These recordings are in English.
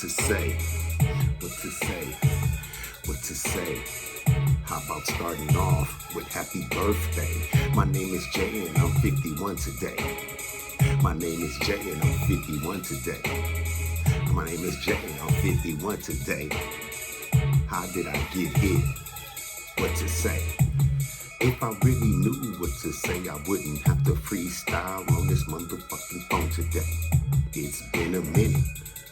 to say, what to say, what to say. How about starting off with happy birthday? My name is Jay and I'm 51 today. My name is Jay and I'm 51 today. My name is Jay and I'm 51 today. How did I get here? What to say? If I really knew what to say, I wouldn't have to freestyle on this motherfucking phone today. It's been a minute.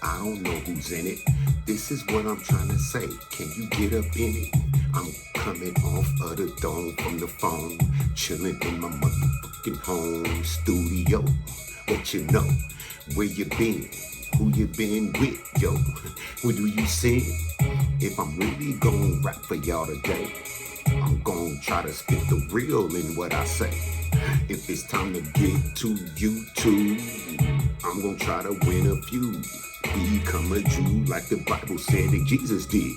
I don't know who's in it. This is what I'm trying to say. Can you get up in it? I'm coming off of the dome from the phone, chilling in my motherfucking home studio. What you know? Where you been? Who you been with, yo? Who do you sing? If I'm really gonna rap for y'all today, I'm gonna try to spit the real in what I say. If it's time to get to YouTube, I'm gonna try to win a few. Become a Jew like the Bible said that Jesus did.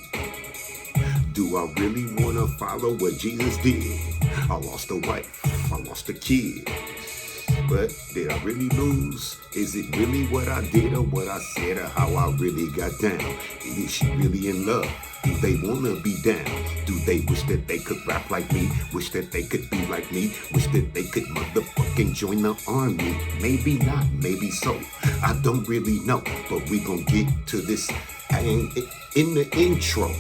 Do I really wanna follow what Jesus did? I lost a wife, I lost a kid. But did I really lose? Is it really what I did or what I said or how I really got down? Is she really in love? Do they wanna be down? Do they wish that they could rap like me? Wish that they could be like me? Wish that they could motherfucking join the army? Maybe not, maybe so. I don't really know, but we gon' get to this. And in the intro,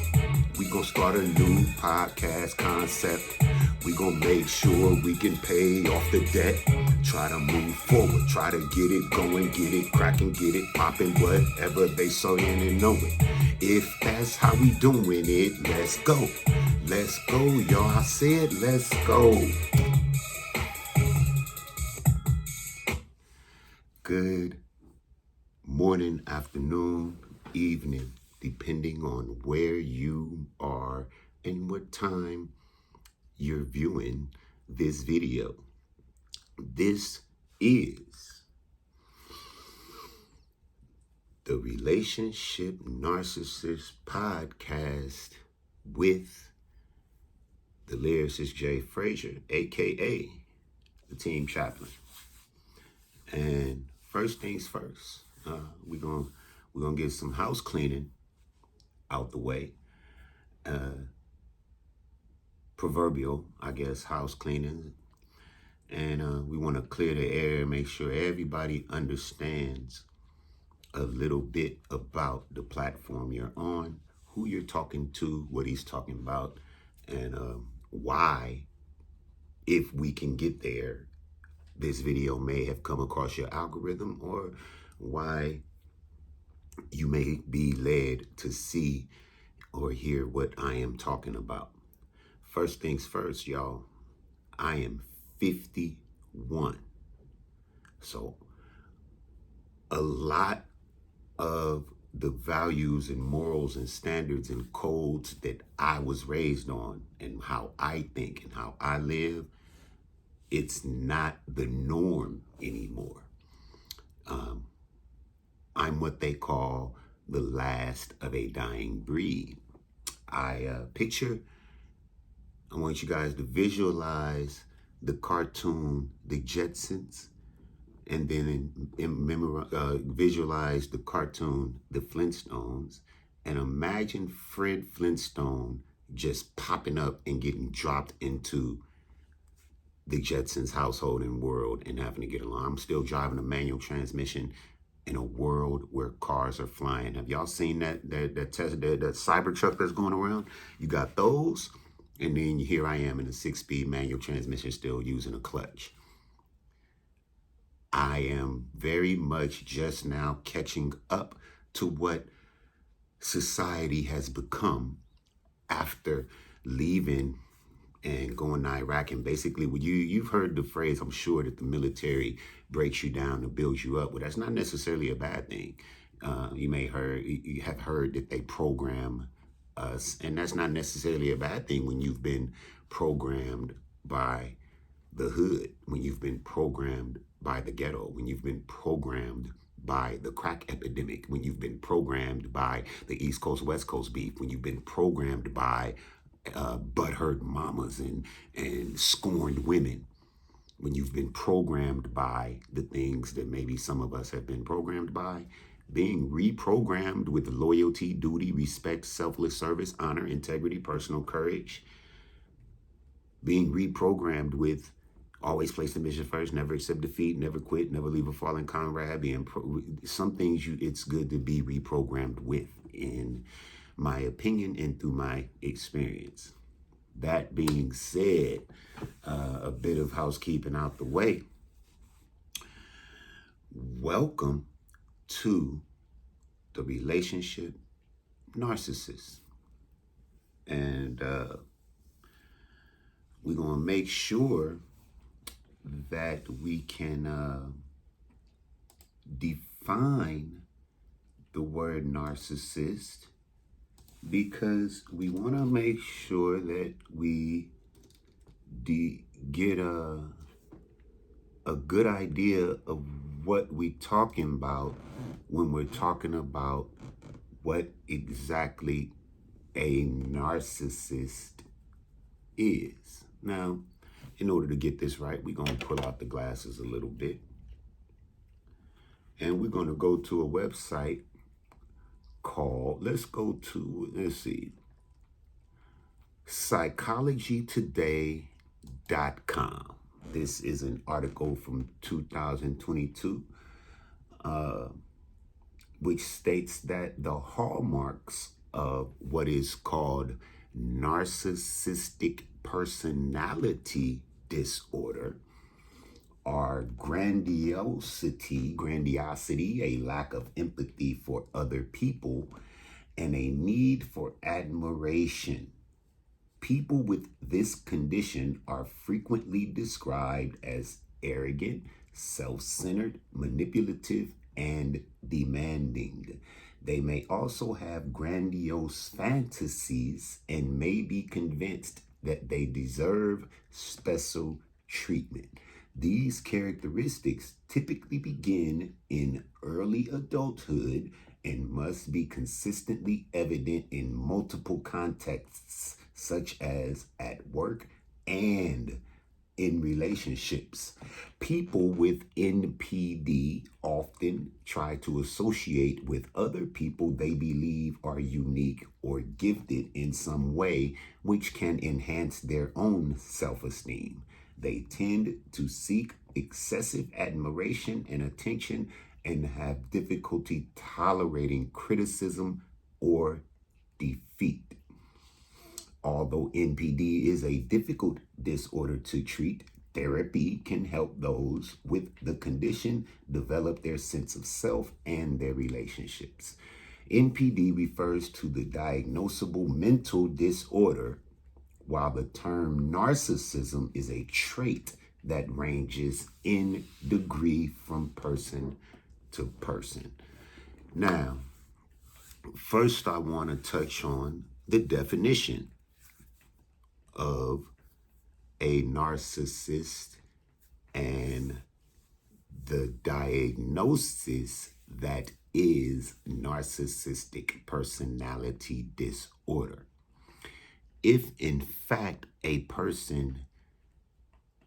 we gon' start a new podcast concept. We gon' make sure we can pay off the debt. Try to move forward, try to get it going, get it cracking, get it popping, whatever they saying and knowing. If that's how we doing it, let's go. Let's go, y'all. I said let's go. Good morning, afternoon, evening, depending on where you are and what time you're viewing this video. This is the Relationship Narcissist podcast with the lyricist Jay Frazier, aka the team chaplain. And first things first, we're gonna get some house cleaning out the way. Proverbial, I guess, house cleaning. And we want to clear the air, make sure everybody understands a little bit about the platform you're on, who you're talking to, what he's talking about, and why, if we can get there, this video may have come across your algorithm, or why you may be led to see or hear what I am talking about. First things first, y'all, I am 51. So a lot of the values and morals and standards and codes that I was raised on and how I think and how I live, it's not the norm anymore. I'm what they call the last of a dying breed. I want you guys to visualize the cartoon, the Jetsons, and then visualize the cartoon, the Flintstones, and imagine Fred Flintstone just popping up and getting dropped into the Jetsons household and world and having to get along. I'm still driving a manual transmission in a world where cars are flying. Have y'all seen that Cybertruck that's going around? You got those. And then here I am in a 6-speed manual transmission, still using a clutch. I am very much just now catching up to what society has become after leaving and going to Iraq. And basically, you've heard the phrase, I'm sure, that the military breaks you down to build you up. Well, that's not necessarily a bad thing. You have heard that they program us, and that's not necessarily a bad thing when you've been programmed by the hood, when you've been programmed by the ghetto, when you've been programmed by the crack epidemic, when you've been programmed by the East Coast, West Coast beef, when you've been programmed by butthurt mamas and scorned women, when you've been programmed by the things that maybe some of us have been programmed by, being reprogrammed with loyalty, duty, respect, selfless service, honor, integrity, personal courage, being reprogrammed with always place the mission first, never accept defeat, never quit, never leave a fallen comrade. Some things it's good to be reprogrammed with, in my opinion and through my experience. That being said, a bit of housekeeping out the way. Welcome to the relationship narcissist. And we're going to make sure that we can define the word narcissist, because we want to make sure that we get a good idea of what we're talking about when we're talking about what exactly a narcissist is. Now, in order to get this right, we're going to pull out the glasses a little bit. And we're going to go to a website called, let's see, psychologytoday.com. This is an article from 2022, which states that the hallmarks of what is called narcissistic personality disorder are grandiosity, a lack of empathy for other people, and a need for admiration. People with this condition are frequently described as arrogant, self-centered, manipulative, and demanding. They may also have grandiose fantasies and may be convinced that they deserve special treatment. These characteristics typically begin in early adulthood and must be consistently evident in multiple contexts, such as at work and in relationships. People with NPD often try to associate with other people they believe are unique or gifted in some way, which can enhance their own self-esteem. They tend to seek excessive admiration and attention and have difficulty tolerating criticism or defeat. Although NPD is a difficult disorder to treat, therapy can help those with the condition develop their sense of self and their relationships. NPD refers to the diagnosable mental disorder, while the term narcissism is a trait that ranges in degree from person to person. Now, first I want to touch on the definition of a narcissist and the diagnosis that is narcissistic personality disorder. If in fact a person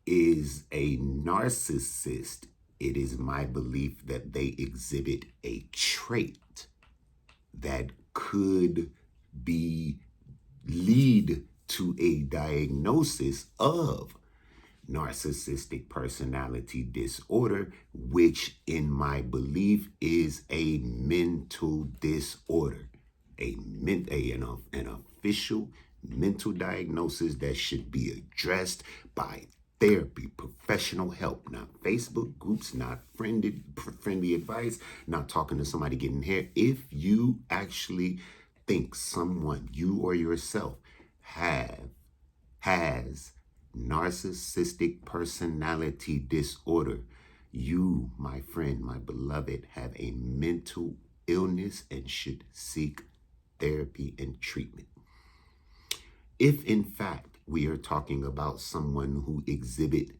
is a narcissist, it is my belief that they exhibit a trait that could lead to a diagnosis of narcissistic personality disorder, which in my belief is a mental disorder, an official mental diagnosis that should be addressed by therapy, professional help, not Facebook groups, not friendly advice, not talking to somebody getting hair. If you actually think someone, you or yourself, has narcissistic personality disorder, you, my friend, my beloved, have a mental illness and should seek therapy and treatment. If in fact we are talking about someone who exhibits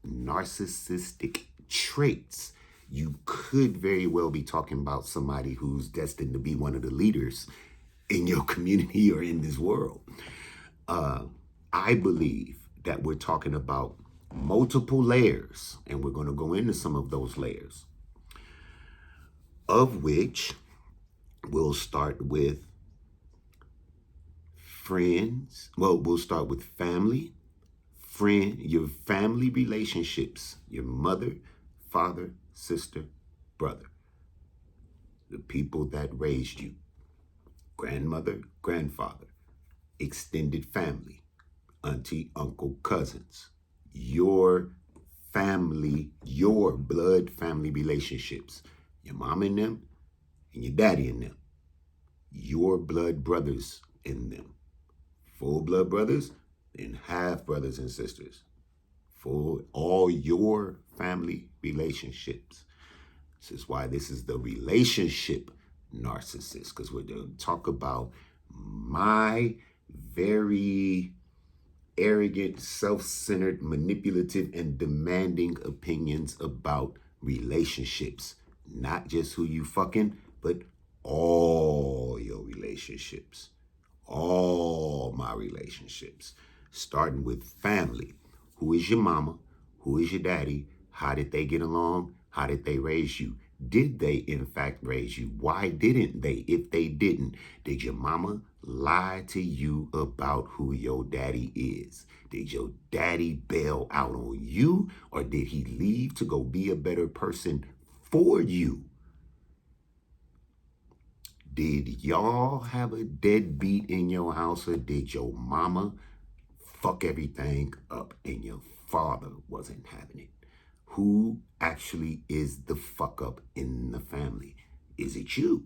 narcissistic traits, you could very well be talking about somebody who's destined to be one of the leaders in your community or in this world. I believe that we're talking about multiple layers, and we're going to go into some of those layers. of which we'll start with friends. Well, we'll start with family, your family relationships, your mother, father, sister, brother, the people that raised you, grandmother, grandfather, extended family, auntie, uncle, cousins, your family, your blood family relationships, your mom and them, and your daddy and them, your blood brothers in them, full blood brothers and half brothers and sisters, for all your family relationships. This is why this is the relationship narcissist, because we're going to talk about my very arrogant, self-centered, manipulative, and demanding opinions about relationships. Not just who you fucking, but all your relationships. All my relationships. Starting with family. Who is your mama? Who is your daddy? How did they get along? How did they raise you? Did they in fact raise you? Why didn't they? If they didn't, did your mama lie to you about who your daddy is? Did your daddy bail out on you, or did he leave to go be a better person for you? Did y'all have a deadbeat in your house, or did your mama fuck everything up and your father wasn't having it? Who actually is the fuck up in the family? Is it you?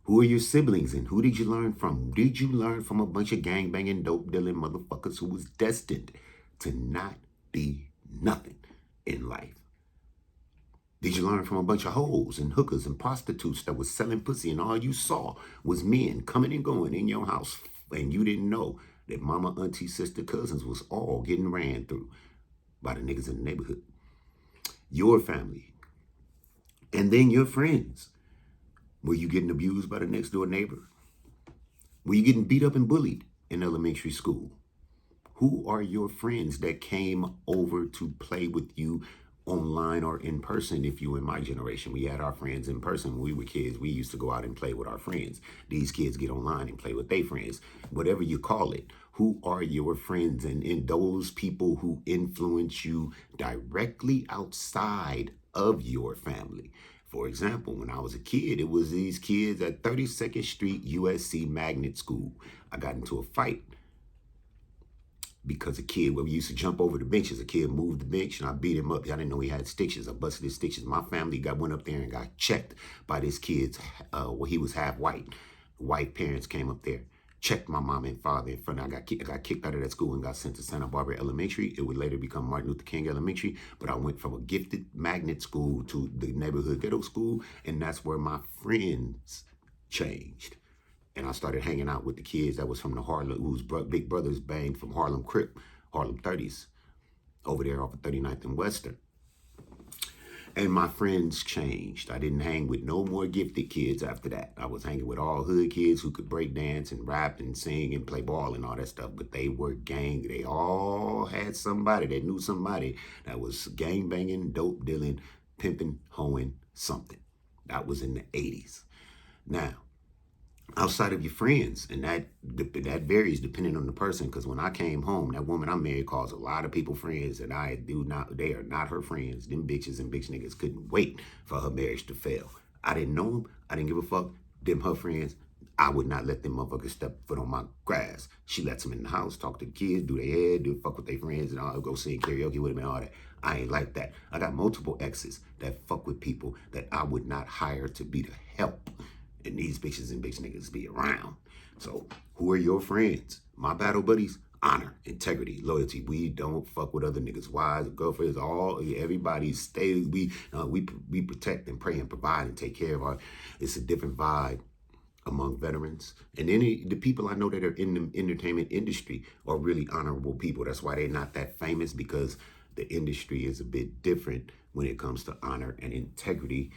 Who are your siblings and who did you learn from? Did you learn from a bunch of gangbanging, dope dealing motherfuckers who was destined to not be nothing in life? Did you learn from a bunch of hoes and hookers and prostitutes that was selling pussy and all you saw was men coming and going in your house and you didn't know that mama, auntie, sister, cousins was all getting ran through by the niggas in the neighborhood? Your family. And then your friends. Were you getting abused by the next door neighbor? Were you getting beat up and bullied in elementary school? Who are your friends that came over to play with you online or in person? If you in my generation, we had our friends in person. When we were kids, we used to go out and play with our friends. These kids get online and play with their friends, whatever you call it. Who are your friends and those people who influence you directly outside of your family? For example, when I was a kid, it was these kids at 32nd Street USC Magnet School. I got into a fight because a kid, when we used to jump over the benches, a kid moved the bench and I beat him up. I didn't know he had stitches. I busted his stitches. My family went up there and got checked by this kid's, well, he was half white. White parents came up there, checked my mom and father in front. I got kicked out of that school and got sent to Santa Barbara Elementary. It would later become Martin Luther King Elementary, but I went from a gifted magnet school to the neighborhood ghetto school, and that's where my friends changed. And I started hanging out with the kids that was from the Harlem, whose big brothers banged from Harlem Crip, Harlem 30s, over there off of 39th and Western. And my friends changed. I didn't hang with no more gifted kids after that. I was hanging with all hood kids who could break dance and rap and sing and play ball and all that stuff. But they were gang. They all had somebody that knew somebody that was gang banging, dope dealing, pimping, hoeing, something. That was in the 80s. Now, outside of your friends, and that varies depending on the person, because when I came home, that woman I married calls a lot of people friends, and they are not her friends. Them bitches and bitch niggas couldn't wait for her marriage to fail. I didn't know them. I didn't give a fuck. Them her friends. I would not let them motherfuckers step foot on my grass. She lets them in the house, talk to the kids, do their hair, fuck with their friends, and I'll go sing karaoke with them and all that. I ain't like that. I got multiple exes that fuck with people that I would not hire to be the help. And these bitches and bitch niggas be around. So who are your friends? My battle buddies? Honor, integrity, loyalty. We don't fuck with other niggas' wives, girlfriends, everybody stay. We protect and pray and provide and take care of our. It's a different vibe among veterans. And the people I know that are in the entertainment industry are really honorable people. That's why they're not that famous, because the industry is a bit different when it comes to honor and integrity.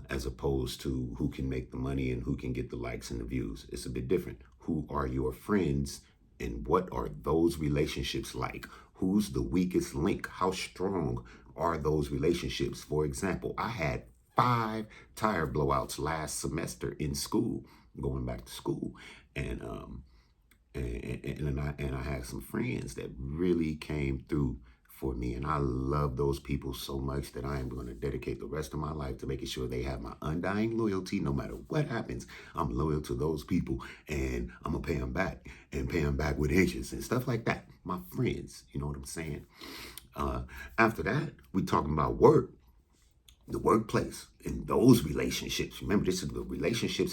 As opposed to who can make the money and who can get the likes and the views. It's a bit different. Who are your friends and what are those relationships like? Who's the weakest link? How strong are those relationships? For example, I had 5 tire blowouts last semester in school, going back to school. And I had some friends that really came through for me, and I love those people so much that I am going to dedicate the rest of my life to making sure they have my undying loyalty. No matter what happens, I'm loyal to those people, and I'm gonna pay them back, and pay them back with interest and stuff like that. My friends, you know what I'm saying? After that, we talking about work, the workplace, and those relationships. Remember, this is the relationship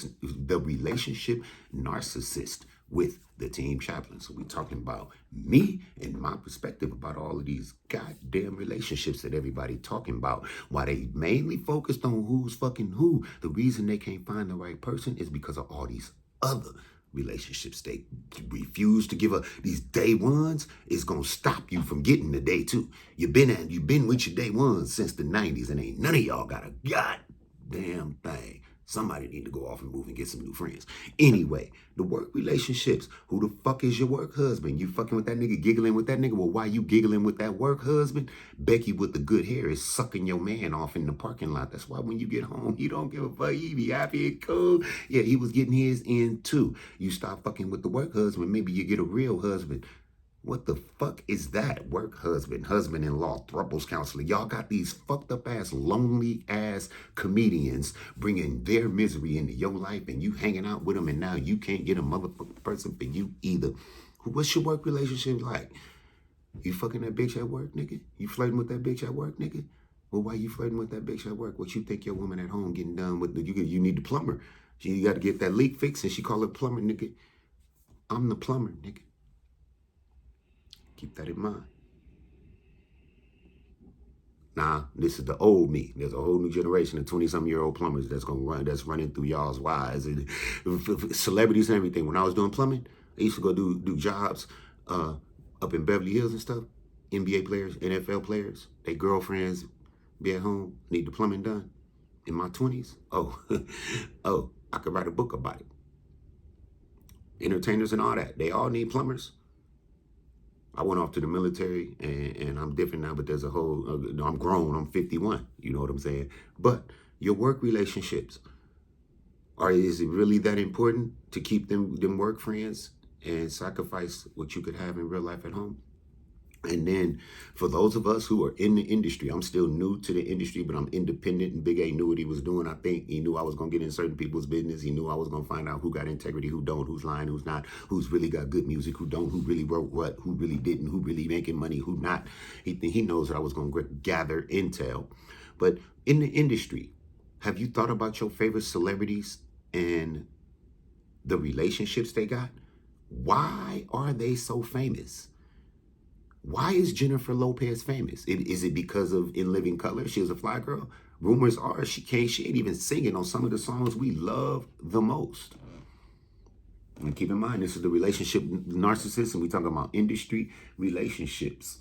narcissist with the team chaplain. So we're talking about me and my perspective about all of these goddamn relationships that everybody talking about. Why they mainly focused on who's fucking who. The reason they can't find the right person is because of all these other relationships they refuse to give up. These day ones is gonna stop you from getting to day two. You've been with your day ones since the 90s, and ain't none of y'all got a goddamn thing. Somebody need to go off and move and get some new friends. Anyway, the work relationships. Who the fuck is your work husband? You fucking with that nigga, giggling with that nigga? Well, why you giggling with that work husband? Becky with the good hair is sucking your man off in the parking lot. That's why when you get home, you don't give a fuck. You be happy and cool. Yeah, he was getting his in too. You stop fucking with the work husband, maybe you get a real husband. What the fuck is that? Work husband, husband-in-law, thruples counselor. Y'all got these fucked up ass, lonely ass comedians bringing their misery into your life, and you hanging out with them, and now you can't get a motherfucking person for you either. What's your work relationship like? You fucking that bitch at work, nigga? You flirting with that bitch at work, nigga? Well, why you flirting with that bitch at work? What you think your woman at home getting done with? You need the plumber. You got to get that leak fixed, and she call it plumber, nigga. I'm the plumber, nigga. Keep that in mind. Nah, this is the old me. There's a whole new generation of 20-some-year-old plumbers that's running through y'all's wires. And celebrities and everything. When I was doing plumbing, I used to go do jobs up in Beverly Hills and stuff. NBA players, NFL players, their girlfriends be at home, need the plumbing done. In my 20s, oh, I could write a book about it. Entertainers and all that, they all need plumbers. I went off to the military, and I'm different now, but there's a whole, I'm grown, I'm 51, you know what I'm saying? But your work relationships, is it really that important to keep them work friends and sacrifice what you could have in real life at home? And then for those of us who are in the industry, I'm still new to the industry, but I'm independent, and Big A knew what he was doing. I think he knew I was going to get in certain people's business. He knew I was going to find out who got integrity, who don't, who's lying, who's not, who's really got good music, who don't, who really wrote what, who really didn't, who really making money, who not. He knows that I was going to gather intel. But in the industry, have you thought about your favorite celebrities and the relationships they got? Why are they so famous? Why is Jennifer Lopez famous? Is it because of In Living Color? She was a fly girl. Rumors are she ain't even singing on some of the songs we love the most. And keep in mind, this is the relationship narcissist, and we talking about industry relationships.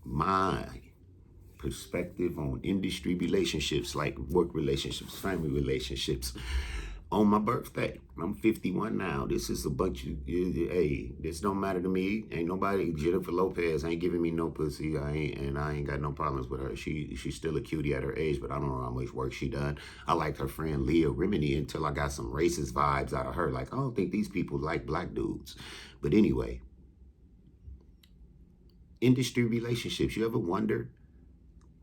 My perspective on industry relationships, like work relationships, family relationships. On my birthday, I'm 51 now. This is a bunch of, hey, this don't matter to me. Ain't nobody, Jennifer Lopez ain't giving me no pussy. I ain't got no problems with her. She's still a cutie at her age, but I don't know how much work she done. I liked her friend Leah Remini until I got some racist vibes out of her. Like, I don't think these people like black dudes. But anyway, industry relationships. You ever wonder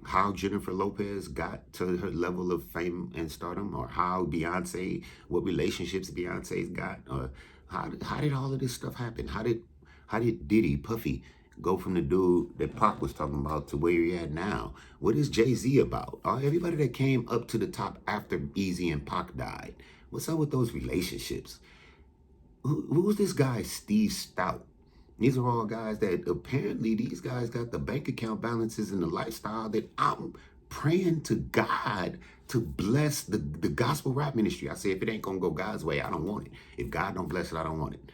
how Jennifer Lopez got to her level of fame and stardom, or how Beyonce, what relationships Beyonce's got, or how did all of this stuff happen? How did Diddy, Puffy, go from the dude that Pac was talking about to where you're at now? What is Jay-Z about? Everybody that came up to the top after Eazy and Pac died. What's up with those relationships? Who's this guy, Steve Stout? These are all guys that apparently these guys got the bank account balances and the lifestyle that I'm praying to God to bless the gospel rap ministry. I say, if it ain't gonna go God's way, I don't want it. If God don't bless it, I don't want it.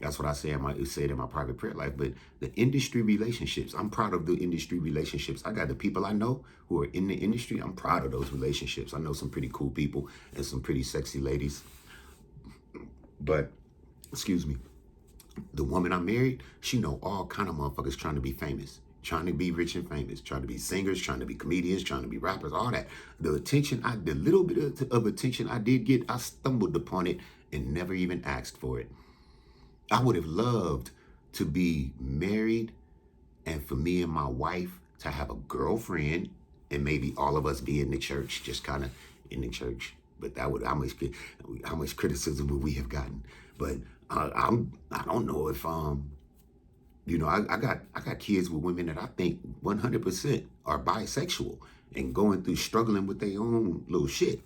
That's what I say in my private prayer life. But the industry relationships, I'm proud of the industry relationships. I got the people I know who are in the industry. I'm proud of those relationships. I know some pretty cool people and some pretty sexy ladies. But, excuse me. The woman I married, she know all kind of motherfuckers trying to be famous. trying to be rich and famous, trying to be singers, trying to be comedians, trying to be rappers, all that. The little bit of attention I did get, I stumbled upon it and never even asked for it. I would have loved to be married and for me and my wife to have a girlfriend and maybe all of us be in the church, just kind of in the church. But that would, how much criticism would we have gotten? But I don't know if you know, I got kids with women that I think 100% are bisexual and going through struggling with their own little shit.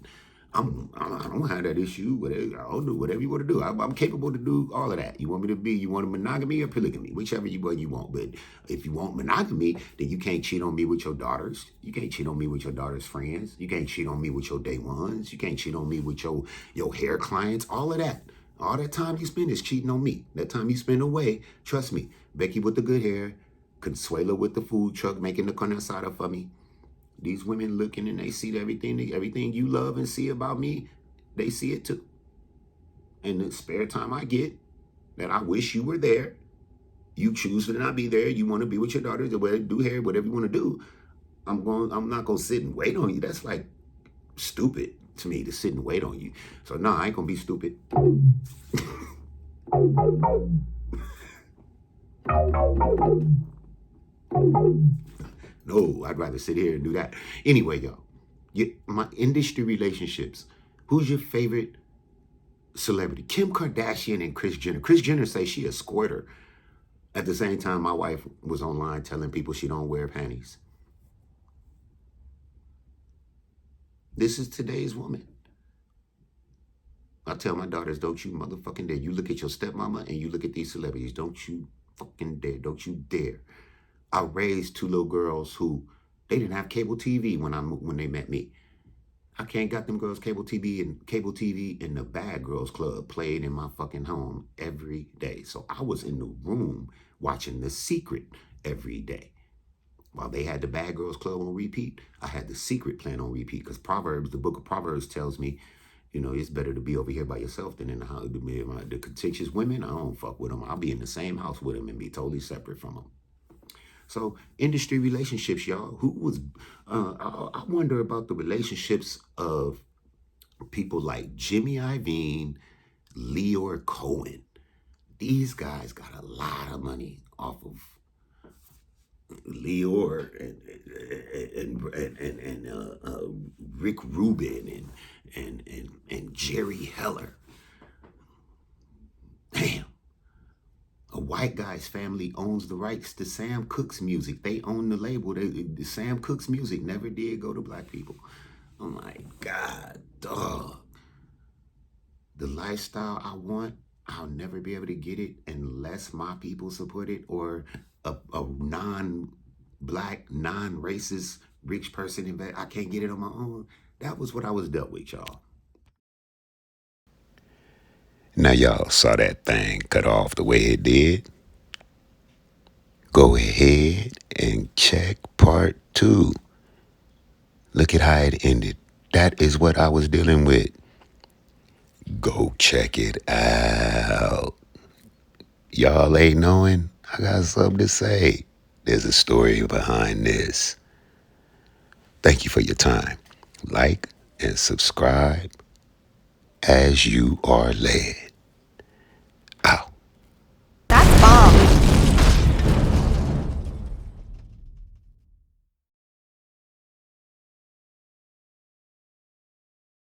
I don't have that issue. I'll do whatever you want to do. I'm capable to do all of that. You want a monogamy or polygamy, whichever you want. But if you want monogamy, then you can't cheat on me with your daughters. You can't cheat on me with your daughter's friends. You can't cheat on me with your day ones. You can't cheat on me with your hair clients. All of that. All that time you spend is cheating on me. That time you spend away, trust me, Becky with the good hair, Consuela with the food truck making the carne asada for me. These women looking and they see everything you love and see about me, they see it too. And the spare time I get, that I wish you were there, you choose to not be there, you want to be with your daughters, do hair, whatever you want to do, I'm not going to sit and wait on you. That's like stupid to me to sit and wait on you. So no, I ain't going to be stupid. No, I'd rather sit here and do that. Anyway, y'all, my industry relationships. Who's your favorite celebrity? Kim Kardashian and Kris Jenner. Kris Jenner says she a squirter. At the same time, my wife was online telling people she don't wear panties. This is today's woman. I tell my daughters, don't you motherfucking dare. You look at your stepmama and you look at these celebrities. Don't you fucking dare. Don't you dare. I raised two little girls who, they didn't have cable TV when they met me. I can't got them girls cable TV in the Bad Girls Club played in my fucking home every day. So I was in the room watching The Secret every day. While they had the Bad Girls Club on repeat, I had The Secret playing on repeat because the book of Proverbs tells me, you know, it's better to be over here by yourself than in the house. The contentious women, I don't fuck with them. I'll be in the same house with them and be totally separate from them. So industry relationships, y'all. I wonder about the relationships of people like Jimmy Iovine, Leor Cohen. These guys got a lot of money off of Leor and Rick Rubin and Jerry Heller. Damn. A white guy's family owns the rights to Sam Cooke's music. They own the label. The Sam Cooke's music never did go to black people. Oh my God, dog. The lifestyle I want, I'll never be able to get it unless my people support it or a non-black, non-racist rich person. I can't get it on my own. That was what I was dealt with, y'all. Now y'all saw that thing cut off the way it did. Go ahead and check part 2. Look at how it ended. That is what I was dealing with. Go check it out. Y'all ain't knowing? I got something to say. There's a story behind this. Thank you for your time. Like and subscribe as you are led.